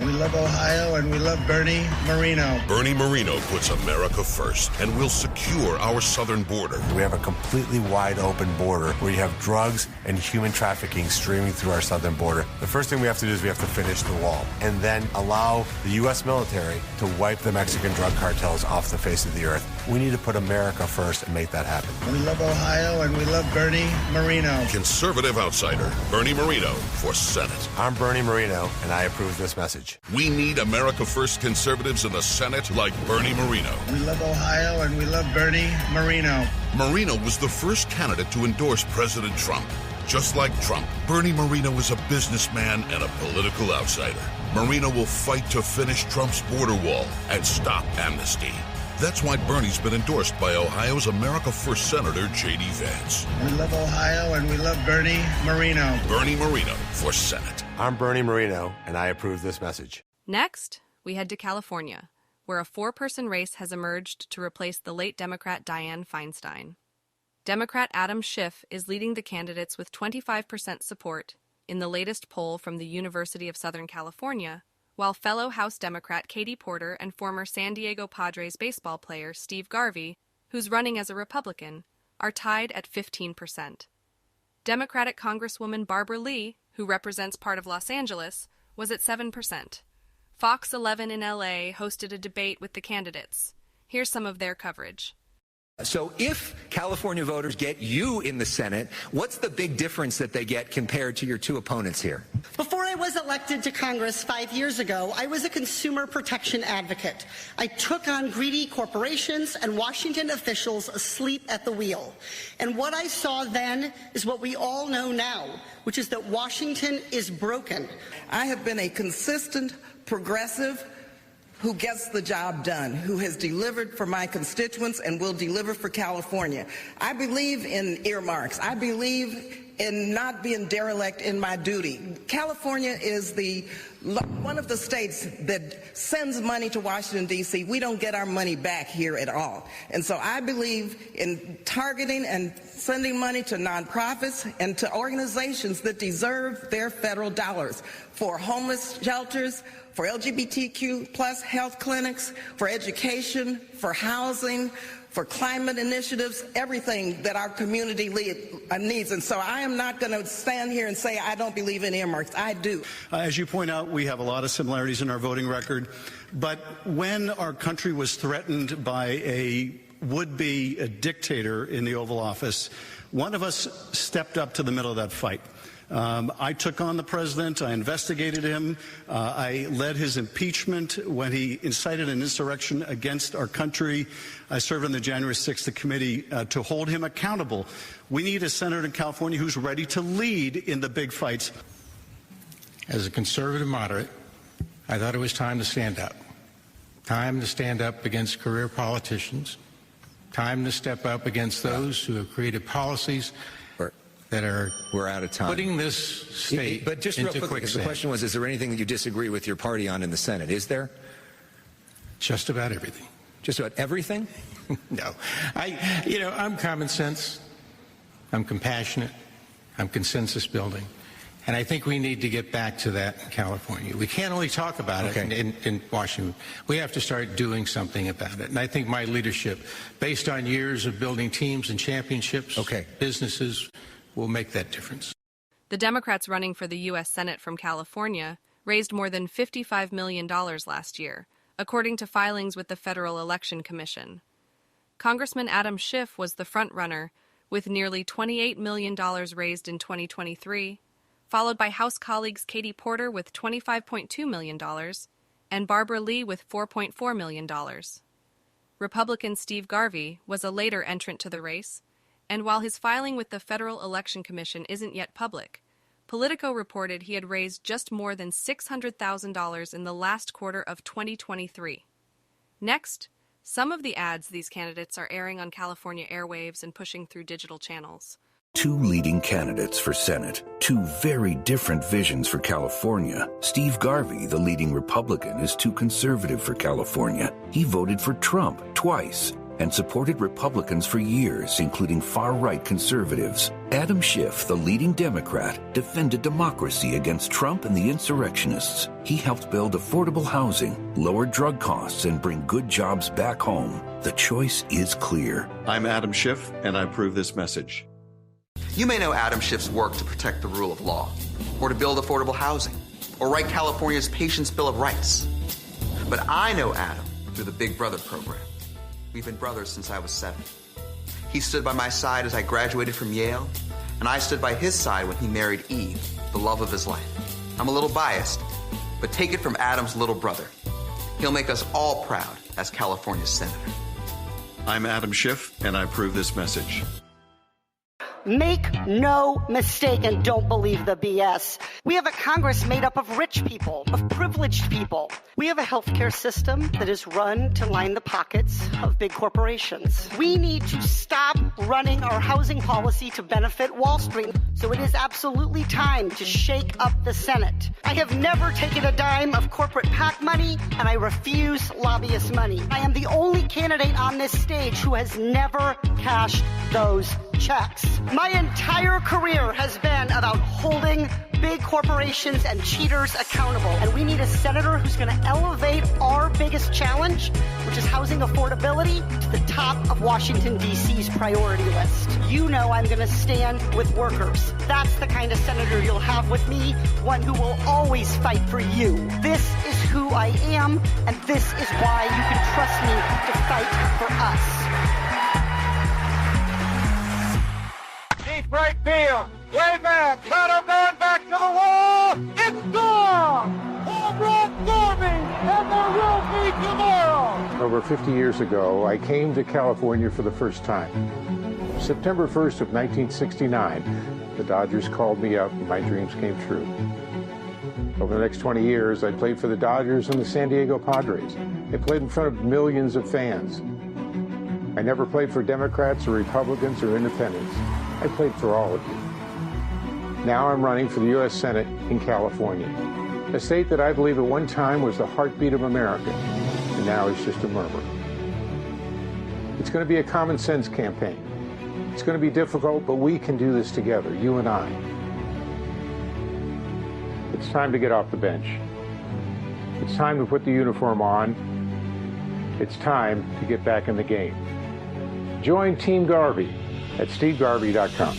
We love Ohio and we love Bernie Moreno. Bernie Moreno puts America first and will secure our southern border. We have a completely wide open border where you have drugs and human trafficking streaming through our southern border. The first thing we have to do is we have to finish the wall and then allow the U.S. military to wipe the Mexican drug cartels off the face of the earth. We need to put America first and make that happen. We love Ohio and we love Bernie Moreno. Conservative outsider Bernie Moreno for Senate. I'm Bernie Moreno, and I approve this message. We need America First conservatives in the Senate like Bernie Moreno. We love Ohio and we love Bernie Moreno. Moreno was the first candidate to endorse President Trump. Just like Trump, Bernie Moreno is a businessman and a political outsider. Moreno will fight to finish Trump's border wall and stop amnesty. That's why Bernie's been endorsed by Ohio's America First Senator J.D. Vance. We love Ohio and we love Bernie Moreno. Bernie Moreno for Senate. I'm Bernie Moreno, and I approve this message. Next, we head to California, where a 4-person race has emerged to replace the late Democrat Dianne Feinstein. Democrat Adam Schiff is leading the candidates with 25% support in the latest poll from the University of Southern California, while fellow House Democrat Katie Porter and former San Diego Padres baseball player Steve Garvey, who's running as a Republican, are tied at 15%. Democratic Congresswoman Barbara Lee, who represents part of Los Angeles, was at 7%. Fox 11 in LA hosted a debate with the candidates. Here's some of their coverage. So if California voters get you in the Senate, what's the big difference that they get compared to your two opponents here? Before I was elected to Congress 5 years ago, I was a consumer protection advocate. I took on greedy corporations and Washington officials asleep at the wheel. And what I saw then is what we all know now, which is that Washington is broken. I have been a consistent progressive who gets the job done, who has delivered for my constituents and will deliver for California. I believe in earmarks. I believe in not being derelict in my duty. California is one of the states that sends money to Washington, D.C. We don't get our money back here at all. And so I believe in targeting and sending money to nonprofits and to organizations that deserve their federal dollars for homeless shelters, for LGBTQ plus health clinics, for education, for housing, for climate initiatives, everything that our community needs. And so I am not going to stand here and say I don't believe in earmarks. I do. As you point out, we have a lot of similarities in our voting record. But when our country was threatened by a would-be dictator in the Oval Office, one of us stepped up to the middle of that fight. I took on the president. I investigated him. I led his impeachment when he incited an insurrection against our country. I served on the January 6th committee to hold him accountable. We need a senator in California who's ready to lead in the big fights. As a conservative moderate, I thought it was time to stand up. Time to stand up against career politicians. Time to step up against those who have created policies that are we're out of time. Putting this state but just real into quick, quicksand. The question was, is there anything that you disagree with your party on in the Senate? Is there? Just about everything. Just about everything? No. I'm common sense. I'm compassionate. I'm consensus building. And I think we need to get back to that in California. We can't only talk about it in Washington. We have to start doing something about it. And I think my leadership, based on years of building teams and championships, businesses, will make that difference. The Democrats running for the U.S. Senate from California raised more than $55 million last year, according to filings with the Federal Election Commission. Congressman Adam Schiff was the frontrunner, with nearly $28 million raised in 2023, followed by House colleagues Katie Porter with $25.2 million and Barbara Lee with $4.4 million. Republican Steve Garvey was a later entrant to the race, and while his filing with the Federal Election Commission isn't yet public, Politico reported he had raised just more than $600,000 in the last quarter of 2023. Next, some of the ads these candidates are airing on California airwaves and pushing through digital channels. Two leading candidates for Senate, two very different visions for California. Steve Garvey, the leading Republican, is too conservative for California. He voted for Trump twice and supported Republicans for years, including far-right conservatives. Adam Schiff, the leading Democrat, defended democracy against Trump and the insurrectionists. He helped build affordable housing, lower drug costs, and bring good jobs back home. The choice is clear. I'm Adam Schiff, and I approve this message. You may know Adam Schiff's work to protect the rule of law, or to build affordable housing, or write California's Patients' Bill of Rights. But I know Adam through the Big Brother program. We've been brothers since I was 7. He stood by my side as I graduated from Yale, and I stood by his side when he married Eve, the love of his life. I'm a little biased, but take it from Adam's little brother. He'll make us all proud as California's senator. I'm Adam Schiff, and I approve this message. Make no mistake and don't believe the BS. We have a Congress made up of rich people, of privileged people. We have a healthcare system that is run to line the pockets of big corporations. We need to stop running our housing policy to benefit Wall Street. So it is absolutely time to shake up the Senate. I have never taken a dime of corporate PAC money, and I refuse lobbyist money. I am the only candidate on this stage who has never cashed those checks. My entire career has been about holding big corporations and cheaters accountable. And we need a senator who's going to elevate our biggest challenge, which is housing affordability, to the top of Washington, D.C.'s priority list. You know I'm going to stand with workers. That's the kind of senator you'll have with me, one who will always fight for you. This is who I am, and this is why you can trust me to fight for us. Deep right field, way back, Cutter going back to the wall, it's gone! Home run forming, and there will be tomorrow! Over 50 years ago, I came to California for the first time. September 1st of 1969, the Dodgers called me up and my dreams came true. Over the next 20 years, I played for the Dodgers and the San Diego Padres. I played in front of millions of fans. I never played for Democrats or Republicans or independents. I played for all of you. Now I'm running for the U.S. Senate in California, a state that I believe at one time was the heartbeat of America, and now is just a murmur. It's going to be a common sense campaign. It's going to be difficult, but we can do this together, you and I. It's time to get off the bench. It's time to put the uniform on. It's time to get back in the game. Join Team Garvey at stevegarvey.com.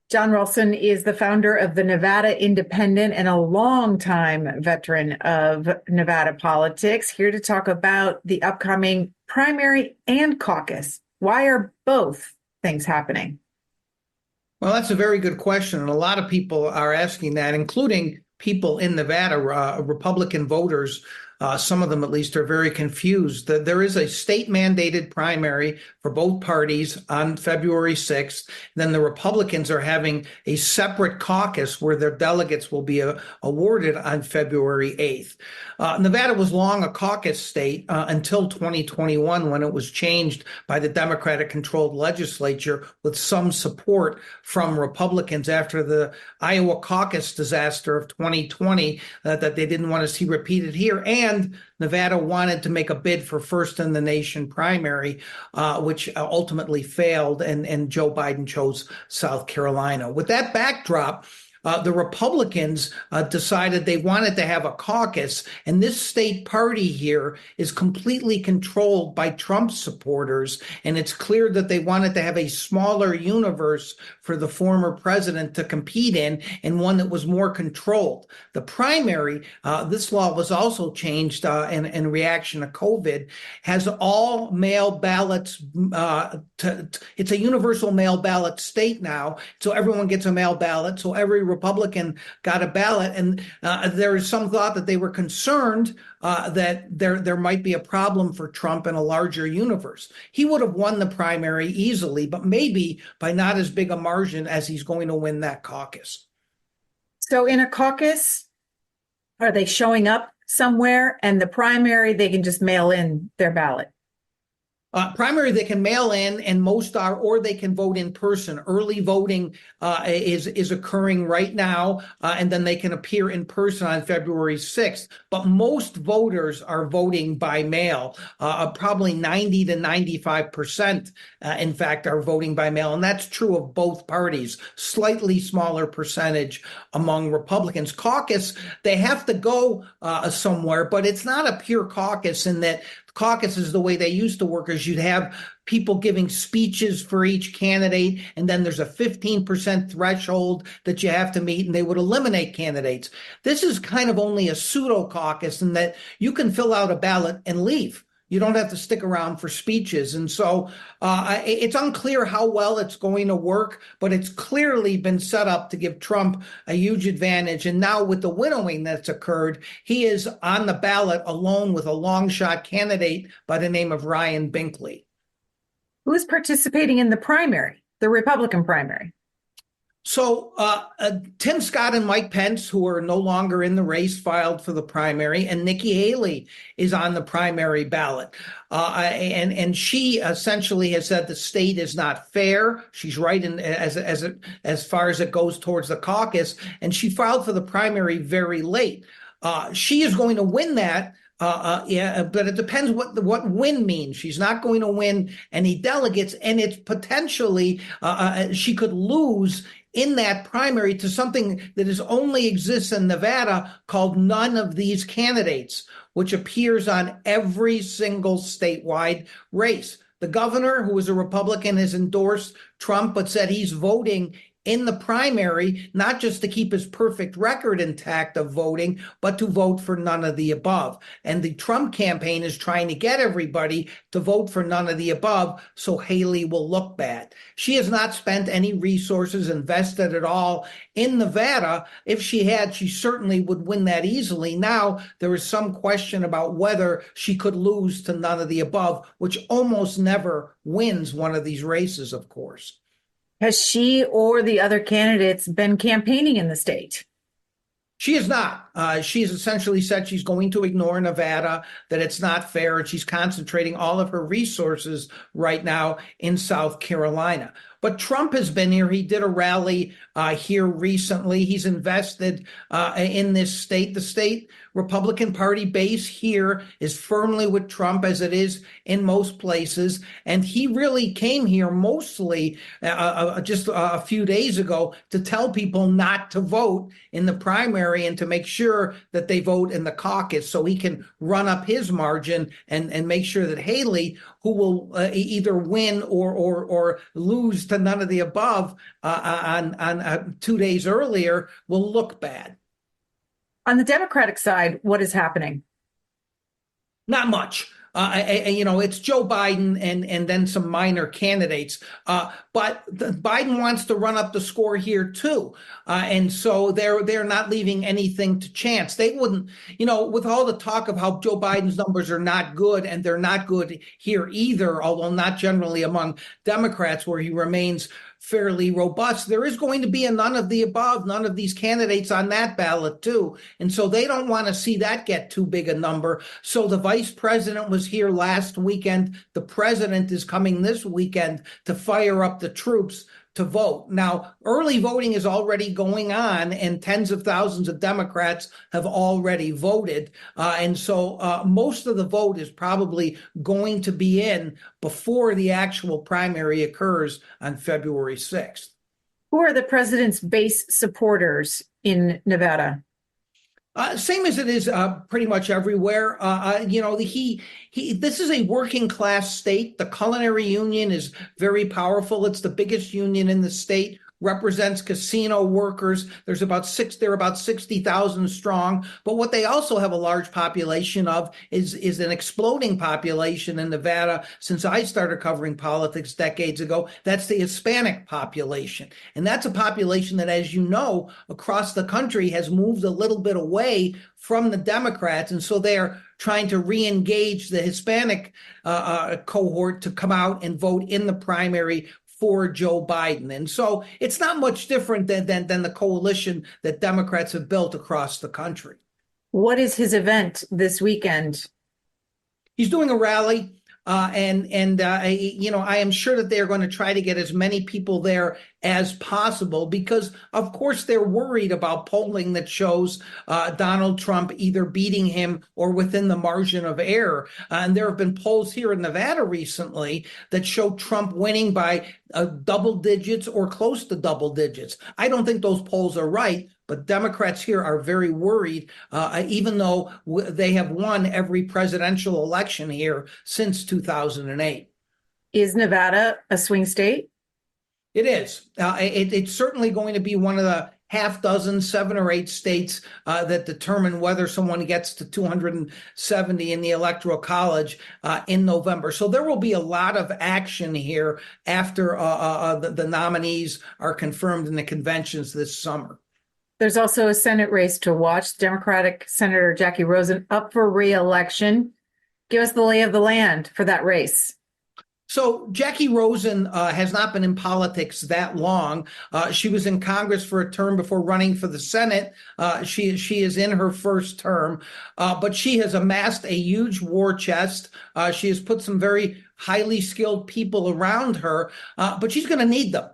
John Ralston is the founder of the Nevada Independent and a longtime veteran of Nevada politics, here to talk about the upcoming primary and caucus. Why are both things happening? Well, that's a very good question. And a lot of people are asking that, including people in Nevada, Republican voters. Some of them, at least, are very confused. There is a state-mandated primary for both parties on February 6th. Then the Republicans are having a separate caucus where their delegates will be awarded on February 8th. Nevada was long a caucus state until 2021, when it was changed by the Democratic-controlled legislature with some support from Republicans after the Iowa caucus disaster of 2020 that they didn't want to see repeated here. And Nevada wanted to make a bid for first in the nation primary, which ultimately failed, and Joe Biden chose South Carolina. With that backdrop, the Republicans decided they wanted to have a caucus, and this state party here is completely controlled by Trump supporters, and it's clear that they wanted to have a smaller universe for the former president to compete in, and one that was more controlled. The primary, this law was also changed in reaction to COVID, has all mail ballots. It's a universal mail ballot state now, so everyone gets a mail ballot, so every Republican got a ballot, and there is some thought that they were concerned that there might be a problem for Trump in a larger universe. He would have won the primary easily, but maybe by not as big a margin as he's going to win that caucus. So in a caucus, are they showing up somewhere? And the primary, they can just mail in their ballot? Primary, they can mail in, and most are, or they can vote in person. Early voting is occurring right now, and then they can appear in person on February 6th. But most voters are voting by mail. Probably 90 to 95%, in fact, are voting by mail. And that's true of both parties. Slightly smaller percentage among Republicans. Caucus, they have to go somewhere, but it's not a pure caucus in that caucuses, the way they used to work, is you'd have people giving speeches for each candidate, and then there's a 15% threshold that you have to meet, and they would eliminate candidates. This is kind of only a pseudo caucus in that you can fill out a ballot and leave. You don't have to stick around for speeches. And so it's unclear how well it's going to work, but it's clearly been set up to give Trump a huge advantage. And now with the winnowing that's occurred, he is on the ballot alone with a long shot candidate by the name of Ryan Binkley. Who is participating in the primary, the Republican primary? So Tim Scott and Mike Pence, who are no longer in the race, filed for the primary, and Nikki Haley is on the primary ballot. And she essentially has said the state is not fair. She's right in as far as it goes towards the caucus, and she filed for the primary very late. She is going to win that. But it depends what win means. She's not going to win any delegates, and it's potentially she could lose in that primary to something that only exists in Nevada called none of these candidates, which appears on every single statewide race. The governor, who is a Republican, has endorsed Trump, but said he's voting in the primary, not just to keep his perfect record intact of voting, but to vote for none of the above. And the Trump campaign is trying to get everybody to vote for none of the above so Haley will look bad. She has not spent any resources invested at all in Nevada. If she had, she certainly would win that easily. Now, there is some question about whether she could lose to none of the above, which almost never wins one of these races, of course. Has she or the other candidates been campaigning in the state? She is not. She has essentially said she's going to ignore Nevada, that it's not fair, and she's concentrating all of her resources right now in South Carolina. But But Trump has been here. He did a rally here recently. He's invested in this state. The state Republican Party base here is firmly with Trump, as it is in most places. And he really came here mostly just a few days ago to tell people not to vote in the primary and to make sure that they vote in the caucus so he can run up his margin and make sure that Haley, who will either win or lose to none of the above on 2 days earlier, will look bad. On the Democratic side, what is happening? Not much. It's Joe Biden and then some minor candidates. But Biden wants to run up the score here, too. And so they're not leaving anything to chance. They wouldn't, with all the talk of how Joe Biden's numbers are not good, and they're not good here either, although not generally among Democrats, where he remains fairly robust. There is going to be a none of the above, none of these candidates on that ballot, too. And so they don't want to see that get too big a number. So the vice president was here last weekend. The president is coming this weekend to fire up the troops to vote. Now, early voting is already going on, and tens of thousands of Democrats have already voted. And so most of the vote is probably going to be in before the actual primary occurs on February 6th. Who are the president's base supporters in Nevada? Same as it is pretty much everywhere. This is a working class state. The culinary union is very powerful. It's the biggest union in the state. Represents casino workers. They're about 60,000 strong. But what they also have a large population of is an exploding population in Nevada. Since I started covering politics decades ago, that's the Hispanic population. And that's a population that, as you know, across the country has moved a little bit away from the Democrats. And so they're trying to re-engage the Hispanic cohort to come out and vote in the primary for Joe Biden. And so it's not much different than the coalition that Democrats have built across the country. What is his event this weekend? He's doing a rally. I am sure that they're going to try to get as many people there as possible because, of course, they're worried about polling that shows Donald Trump either beating him or within the margin of error. And there have been polls here in Nevada recently that show Trump winning by double digits or close to double digits. I don't think those polls are right, but Democrats here are very worried, even though they have won every presidential election here since 2008. Is Nevada a swing state? It is. It's certainly going to be one of the half dozen, 7 or 8 states that determine whether someone gets to 270 in the Electoral College in November. So there will be a lot of action here after the nominees are confirmed in the conventions this summer. There's also a Senate race to watch. Democratic Senator Jacky Rosen up for reelection. Give us the lay of the land for that race. So Jacky Rosen has not been in politics that long. She was in Congress for a term before running for the Senate. She is in her first term, but she has amassed a huge war chest. She has put some very highly skilled people around her, but she's going to need them.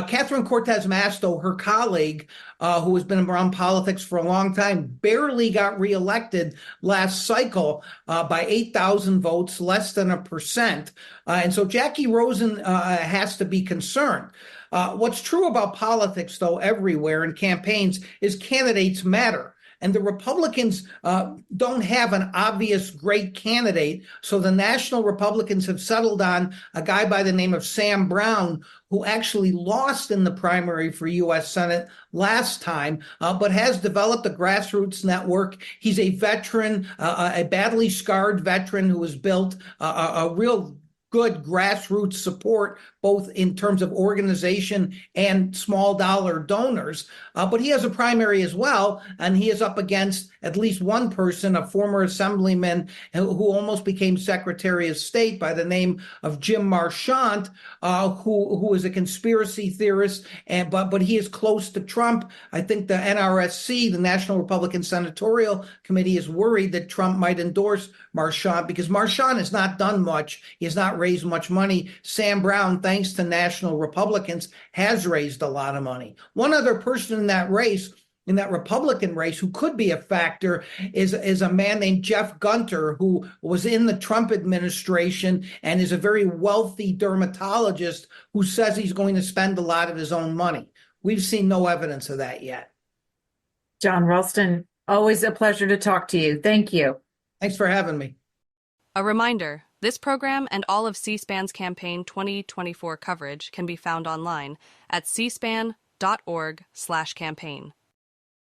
Catherine Cortez Masto, her colleague, who has been around politics for a long time, barely got reelected last cycle by 8,000 votes, less than 1%. And so Jacky Rosen has to be concerned. What's true about politics, though, everywhere in campaigns is candidates matter. And the Republicans don't have an obvious great candidate. So the national Republicans have settled on a guy by the name of Sam Brown, who actually lost in the primary for U.S. Senate last time, but has developed a grassroots network. He's a veteran, a badly scarred veteran who has built a real good grassroots support, both in terms of organization and small dollar donors. But he has a primary as well, and he is up against at least one person, a former assemblyman who almost became Secretary of State by the name of Jim Marchant, who is a conspiracy theorist, but he is close to Trump. I think the NRSC, the National Republican Senatorial Committee, is worried that Trump might endorse Marchant because Marchant has not done much. He has not raise much money. Sam Brown, thanks to national Republicans, has raised a lot of money. One other person in that race, in that Republican race, who could be a factor is a man named Jeff Gunter, who was in the Trump administration and is a very wealthy dermatologist who says he's going to spend a lot of his own money. We've seen no evidence of that yet. John Ralston, always a pleasure to talk to you. Thank you. Thanks for having me. A reminder, this program and all of C-SPAN's campaign 2024 coverage can be found online at cspan.org/campaign.